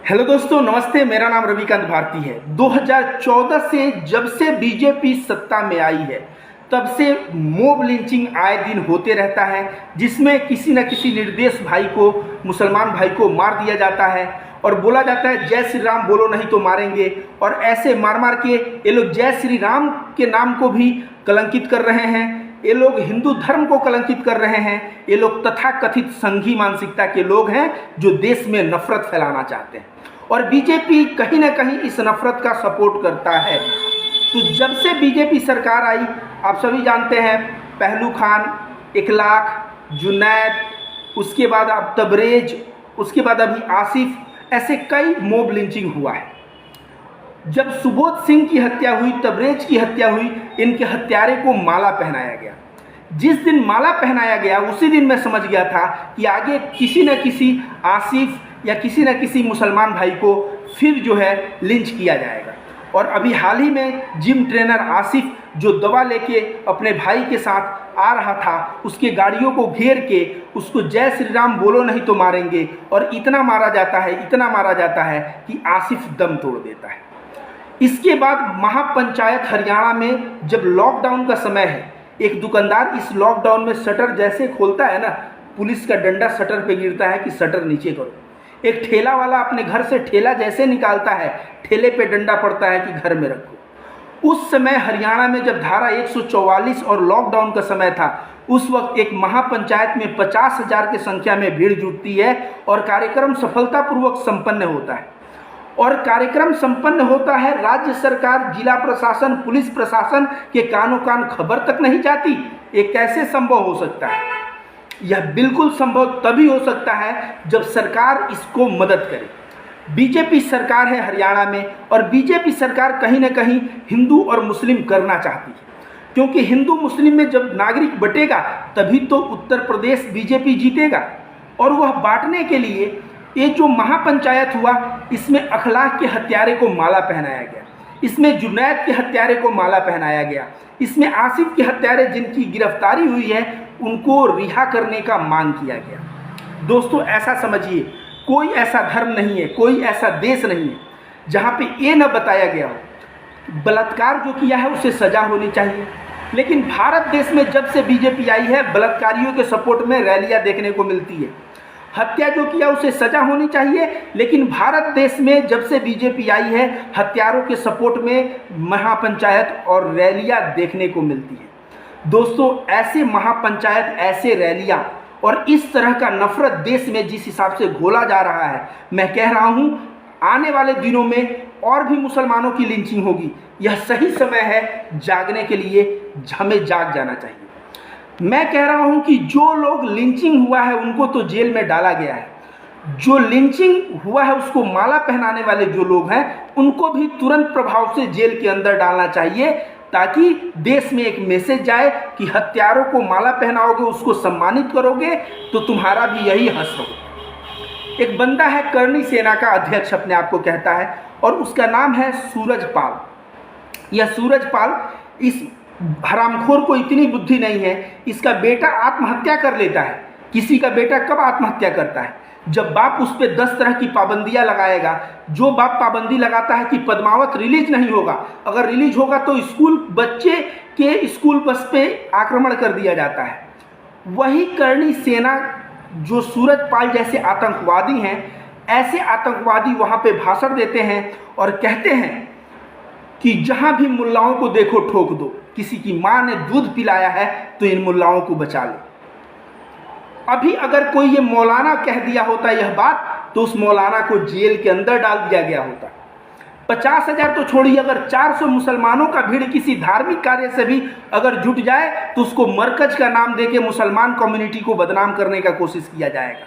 Hello दोस्तों, नमस्ते। मेरा नाम रविकांत भारती है। 2014 से जब से बीजेपी सत्ता में आई है तब से मोब लिंचिंग आए दिन होते रहता है, जिसमें किसी न किसी निर्दोष भाई को, मुसलमान भाई को मार दिया जाता है और बोला जाता है जय श्री राम बोलो नहीं तो मारेंगे। और ऐसे मार मार के ये लोग जय श्री राम के नाम को भी कलंकित कर रहे हैं। ये लोग हिंदू धर्म को कलंकित कर रहे हैं। ये लोग तथाकथित संघी मानसिकता के लोग हैं जो देश में नफरत फैलाना चाहते हैं, और बीजेपी कहीं ना कहीं इस नफरत का सपोर्ट करता है। तो जब से बीजेपी सरकार आई, आप सभी जानते हैं, पहलू खान, इखलाक, जुनैद, उसके बाद अब तबरेज, उसके बाद अभी आसिफ, ऐसे कई मोब लिंचिंग हुआ है। जब सुबोध सिंह की हत्या हुई, तबरेज की हत्या हुई, इनके हत्यारे को माला पहनाया गया। जिस दिन माला पहनाया गया उसी दिन मैं समझ गया था कि आगे किसी न किसी आसिफ या किसी न किसी मुसलमान भाई को फिर जो है लिंच किया जाएगा। और अभी हाल ही में जिम ट्रेनर आसिफ जो दवा लेके अपने भाई के साथ आ रहा था, उसके गाड़ियों को घेर के उसको जय श्री राम बोलो नहीं तो मारेंगे, और इतना मारा जाता है, इतना मारा जाता है कि आसिफ दम तोड़ देता है। इसके बाद महापंचायत हरियाणा में जब लॉकडाउन का समय है, एक दुकानदार इस लॉकडाउन में शटर जैसे खोलता है ना, पुलिस का डंडा शटर पे गिरता है कि शटर नीचे करो। एक ठेला वाला अपने घर से ठेला जैसे निकालता है, ठेले पे डंडा पड़ता है कि घर में रखो। उस समय हरियाणा में जब धारा 144 और लॉकडाउन का समय था, उस वक्त एक महापंचायत में 50,000 की संख्या में भीड़ जुटती है और कार्यक्रम सफलतापूर्वक संपन्न होता है। और कार्यक्रम संपन्न होता है, राज्य सरकार, जिला प्रशासन, पुलिस प्रशासन के कानों कान खबर तक नहीं जाती। ये कैसे संभव हो सकता है? यह बिल्कुल संभव तभी हो सकता है जब सरकार इसको मदद करे। बीजेपी सरकार है हरियाणा में, और बीजेपी सरकार कहीं ना कहीं हिंदू और मुस्लिम करना चाहती है, क्योंकि हिंदू मुस्लिम में जब नागरिक बटेगा तभी तो उत्तर प्रदेश बीजेपी जीतेगा। और वह बांटने के लिए ये जो महापंचायत हुआ, इसमें अखलाक के हत्यारे को माला पहनाया गया, इसमें जुनैद के हत्यारे को माला पहनाया गया, इसमें आसिफ के हत्यारे जिनकी गिरफ्तारी हुई है उनको रिहा करने का मांग किया गया। दोस्तों, ऐसा समझिए, कोई ऐसा धर्म नहीं है, कोई ऐसा देश नहीं है जहाँ पे ये न बताया गया हो बलात्कार जो किया है उसे सजा होनी चाहिए। लेकिन भारत देश में जब से बीजेपी आई है, बलात्कारियों के सपोर्ट में रैलियाँ देखने को मिलती है। हत्या जो किया उसे सजा होनी चाहिए, लेकिन भारत देश में जब से बीजेपी आई है, हत्यारों के सपोर्ट में महापंचायत और रैलियां देखने को मिलती है। दोस्तों, ऐसे महापंचायत, ऐसे रैलियां और इस तरह का नफरत देश में जिस हिसाब से घोला जा रहा है, मैं कह रहा हूं आने वाले दिनों में और भी मुसलमानों की लिंचिंग होगी। यह सही समय है जागने के लिए, हमें जाग जाना चाहिए। मैं कह रहा हूं कि जो लोग लिंचिंग हुआ है उनको तो जेल में डाला गया है, जो लिंचिंग हुआ है उसको माला पहनाने वाले जो लोग हैं उनको भी तुरंत प्रभाव से जेल के अंदर डालना चाहिए, ताकि देश में एक मैसेज जाए कि हत्यारों को माला पहनाओगे, उसको सम्मानित करोगे तो तुम्हारा भी यही हश्र होगा। एक बंदा है, करणी सेना का अध्यक्ष अपने आप को कहता है, और उसका नाम है सूरजपाल। यह सूरजपाल, इस हरामखोर को इतनी बुद्धि नहीं है, इसका बेटा आत्महत्या कर लेता है। किसी का बेटा कब आत्महत्या करता है? जब बाप उस पर 10 तरह की पाबंदियां लगाएगा। जो बाप पाबंदी लगाता है कि पद्मावत रिलीज नहीं होगा, अगर रिलीज होगा तो स्कूल, बच्चे के स्कूल बस पे आक्रमण कर दिया जाता है। वही करणी सेना जो सूरजपाल जैसे आतंकवादी हैं, ऐसे आतंकवादी वहाँ पे भाषण देते हैं और कहते हैं कि जहाँ भी मुल्लाओं को देखो ठोक दो, किसी की माँ ने दूध पिलाया है तो इन मुल्लाओं को बचा लो। अभी अगर कोई ये मौलाना कह दिया होता यह बात, तो उस मौलाना को जेल के अंदर डाल दिया गया होता। 50,000 तो छोड़िए, अगर 400 मुसलमानों का भीड़ किसी धार्मिक कार्य से भी अगर जुट जाए तो उसको मरकज का नाम देके मुसलमान कम्युनिटी को बदनाम करने का कोशिश किया जाएगा।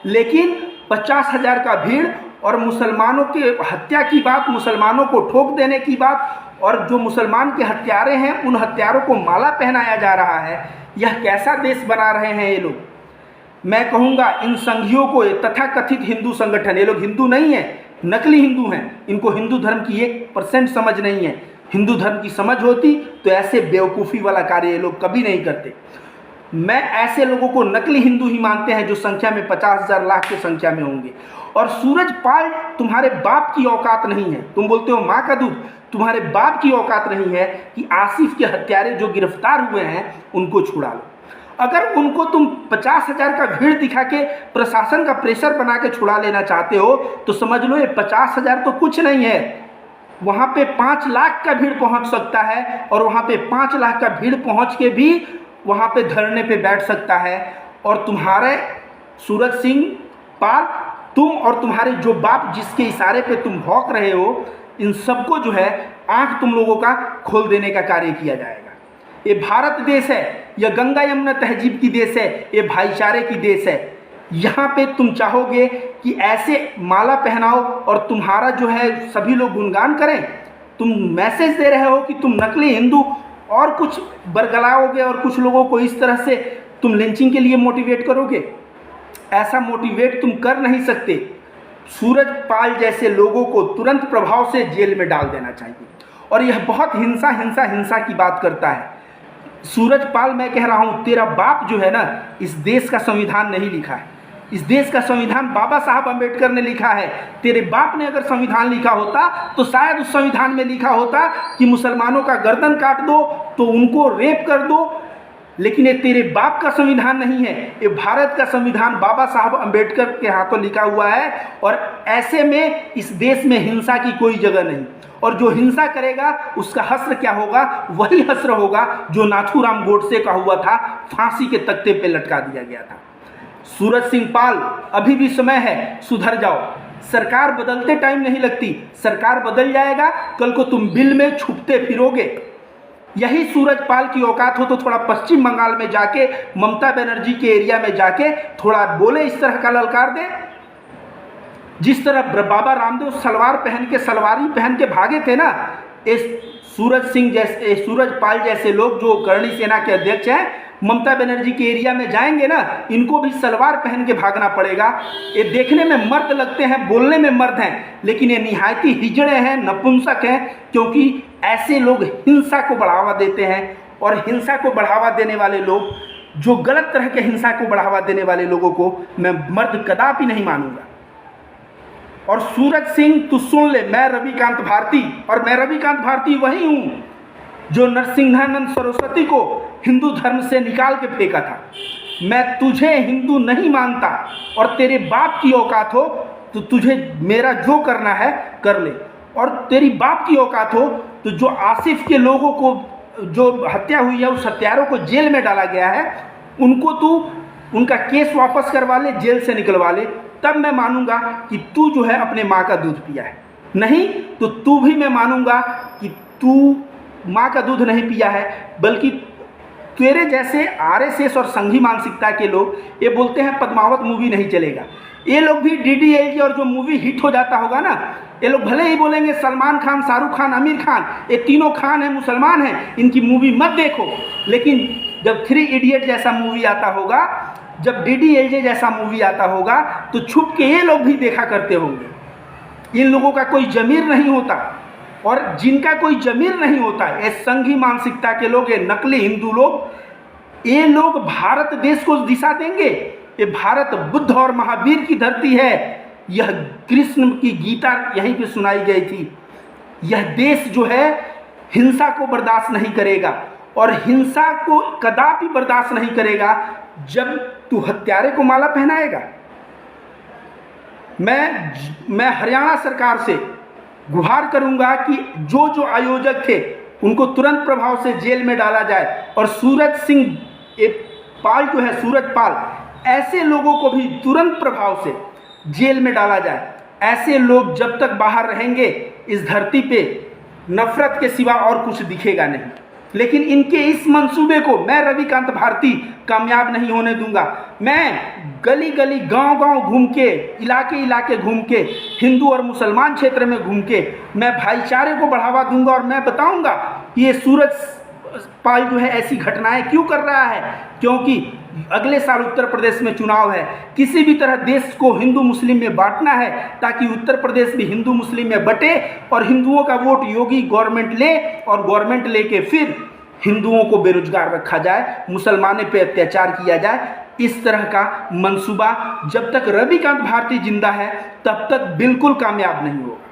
लेकिन 50,000 का भीड़ और मुसलमानों के हत्या की बात, मुसलमानों को ठोक देने की बात, और जो मुसलमान के हत्यारे हैं उन हत्यारों को माला पहनाया जा रहा है। यह कैसा देश बना रहे हैं ये लोग? मैं कहूँगा इन संघियों को, तथाकथित हिंदू संगठन, ये लोग हिंदू नहीं है, नकली हिंदू हैं। इनको हिंदू धर्म की 1% समझ नहीं है। हिंदू धर्म की समझ होती तो ऐसे बेवकूफ़ी वाला कार्य ये लोग कभी नहीं करते। मैं ऐसे लोगों को नकली हिंदू ही मानते हैं जो संख्या में 50,000 लाख की संख्या में होंगे। और सूरजपाल तुम्हारे बाप की औकात नहीं है। तुम बोलते हो माँ का दूध, तुम्हारे बाप की औकात नहीं है कि आसिफ के हत्यारे जो गिरफ्तार हुए हैं उनको छुड़ा लो। अगर उनको तुम 50,000 का भीड़ दिखा के प्रशासन का प्रेशर बना के छुड़ा लेना चाहते हो तो समझ लो ये 50,000 तो कुछ नहीं है। वहाँ पे 5 लाख का भीड़ पहुँच सकता है और वहाँ पे 5 लाख का भीड़ पहुँच के भी वहाँ पे धरने पे बैठ सकता है। और तुम्हारे सूरज सिंह पाल, तुम और तुम्हारे जो बाप जिसके इशारे पे तुम भौंक रहे हो, इन सबको जो है आंख तुम लोगों का खोल देने का कार्य किया जाएगा। ये भारत देश है, यह गंगा यमुना तहजीब की देश है, ये भाईचारे की देश है। यहाँ पे तुम चाहोगे कि ऐसे माला पहनाओ और तुम्हारा जो है सभी लोग गुणगान करें। तुम मैसेज दे रहे हो कि तुम नकली हिंदू और कुछ बरगलाओगे और कुछ लोगों को इस तरह से तुम लिंचिंग के लिए मोटिवेट करोगे। ऐसा मोटिवेट तुम कर नहीं सकते। सूरजपाल जैसे लोगों को तुरंत प्रभाव से जेल में डाल देना चाहिए। और यह बहुत हिंसा की बात करता है। सूरजपाल, मैं कह रहा हूँ तेरा बाप जो है ना, इस देश का संविधान नहीं लिखा है। इस देश का संविधान बाबा साहब अम्बेडकर ने लिखा है। तेरे बाप ने अगर संविधान लिखा होता तो शायद उस संविधान में लिखा होता कि मुसलमानों का गर्दन काट दो तो उनको रेप कर दो, लेकिन ये तेरे बाप का संविधान नहीं है। ये भारत का संविधान बाबा साहब अम्बेडकर के हाथों लिखा हुआ है। और ऐसे में इस देश में हिंसा की कोई जगह नहीं। और जो हिंसा करेगा उसका हश्र क्या होगा? वही हश्र होगा जो नाथूराम गोडसे का हुआ था, फांसी के तख्ते पे लटका दिया गया था। सूरज सिंह पाल, अभी भी समय है, सुधर जाओ। सरकार बदलते टाइम नहीं लगती, सरकार बदल जाएगा, कल को तुम बिल में छुपते फिरोगे। यही सूरजपाल की औकात हो तो थोड़ा पश्चिम बंगाल में जाके, ममता बनर्जी के एरिया में जाके थोड़ा बोले, इस तरह का ललकार दे। जिस तरह बाबा रामदेव सलवारी पहन के भागे थे ना, इस सूरजपाल जैसे लोग जो करणी सेना के अध्यक्ष हैं, ममता बनर्जी के एरिया में जाएंगे ना, इनको भी सलवार पहन के भागना पड़ेगा। ये देखने में मर्द लगते हैं, बोलने में मर्द हैं, लेकिन ये निहायती हिजड़े हैं, नपुंसक हैं, क्योंकि ऐसे लोग हिंसा को बढ़ावा देते हैं। और हिंसा को बढ़ावा देने वाले लोग, जो गलत तरह के हिंसा को बढ़ावा देने वाले लोगों को मैं मर्द कदापि नहीं मानूंगा। और सूरज सिंह, तू सुन ले, मैं रविकांत भारती, और मैं रविकांत भारती वही हूँ जो नरसिंहानंद सरस्वती को हिंदू धर्म से निकाल के फेंका था। मैं तुझे हिंदू नहीं मानता और तेरे बाप की औकात हो तो तुझे मेरा जो करना है कर ले। और तेरी बाप की औकात हो तो जो आसिफ के लोगों को जो हत्या हुई है, उस हत्यारों को जेल में डाला गया है, उनको तू उनका केस वापस करवा ले, जेल से निकलवा ले। तब मैं मानूंगा कि तू जो है अपने माँ का दूध पिया है। नहीं तो तू भी मैं मानूंगा कि तू माँ का दूध नहीं पिया है, बल्कि तेरे जैसे आरएसएस और संघी मानसिकता के लोग ये बोलते हैं पद्मावत मूवी नहीं चलेगा। ये लोग भी डीडीएलजे और जो मूवी हिट हो जाता होगा ना, ये लोग भले ही बोलेंगे सलमान खान, शाहरुख खान, आमिर खान, ये तीनों खान हैं, मुसलमान हैं, इनकी मूवी मत देखो। लेकिन जब 3 इडियट जैसा मूवी आता होगा, जब डीडीएलजे जैसा मूवी आता होगा, तो छुप के ये लोग भी देखा करते होंगे। इन लोगों का कोई जमीर नहीं होता। और जिनका कोई जमीर नहीं होता, ये संघी मानसिकता के लोग, ये नकली हिंदू लोग, ये लोग भारत देश को दिशा देंगे। ये भारत बुद्ध और महावीर की धरती है। यह कृष्ण की गीता यहीं पे सुनाई गई थी। यह देश जो है हिंसा को बर्दाश्त नहीं करेगा और हिंसा को कदापि बर्दाश्त नहीं करेगा जब तू हत्यारे को माला पहनाएगा। मैं हरियाणा सरकार से गुहार करूंगा कि जो आयोजक थे उनको तुरंत प्रभाव से जेल में डाला जाए। और सूरज सिंह पाल जो है, सूरजपाल, ऐसे लोगों को भी तुरंत प्रभाव से जेल में डाला जाए। ऐसे लोग जब तक बाहर रहेंगे इस धरती पे नफरत के सिवा और कुछ दिखेगा नहीं। लेकिन इनके इस मंसूबे को मैं रविकांत भारती कामयाब नहीं होने दूंगा। मैं गली गली, गांव गांव घूम के, इलाके इलाके घूम के, हिंदू और मुसलमान क्षेत्र में घूम के मैं भाईचारे को बढ़ावा दूंगा। और मैं बताऊंगा कि ये सूरजपाल जो है ऐसी घटनाएं क्यों कर रहा है, क्योंकि अगले साल उत्तर प्रदेश में चुनाव है। किसी भी तरह देश को हिंदू मुस्लिम में बांटना है ताकि उत्तर प्रदेश भी हिंदू मुस्लिम में बटे और हिंदुओं का वोट योगी गवर्नमेंट ले और गवर्नमेंट लेके फिर हिंदुओं को बेरोजगार रखा जाए, मुसलमानों पे अत्याचार किया जाए, इस तरह का मंसूबा जब तक रविकांत भारती जिंदा है तब तक बिल्कुल कामयाब नहीं होगा।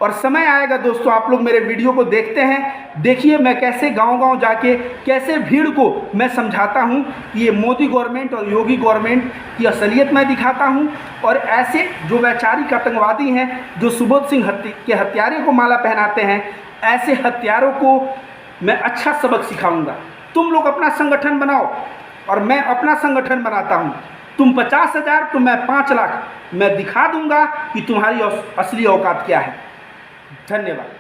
और समय आएगा दोस्तों, आप लोग मेरे वीडियो को देखते हैं, देखिए मैं कैसे गांव-गांव जाके कैसे भीड़ को मैं समझाता हूं कि ये मोदी गवर्नमेंट और योगी गवर्नमेंट की असलियत मैं दिखाता हूं। और ऐसे जो वैचारिक आतंकवादी हैं, जो सुबोध सिंह के हत्यारे को माला पहनाते हैं, ऐसे हत्यारों को मैं अच्छा सबक सिखाऊंगा। तुम लोग अपना संगठन बनाओ और मैं अपना संगठन बनाता हूं। तुम 50,000 तो मैं 5 लाख, मैं दिखा दूंगा कि तुम्हारी असली औकात क्या है। धन्यवाद।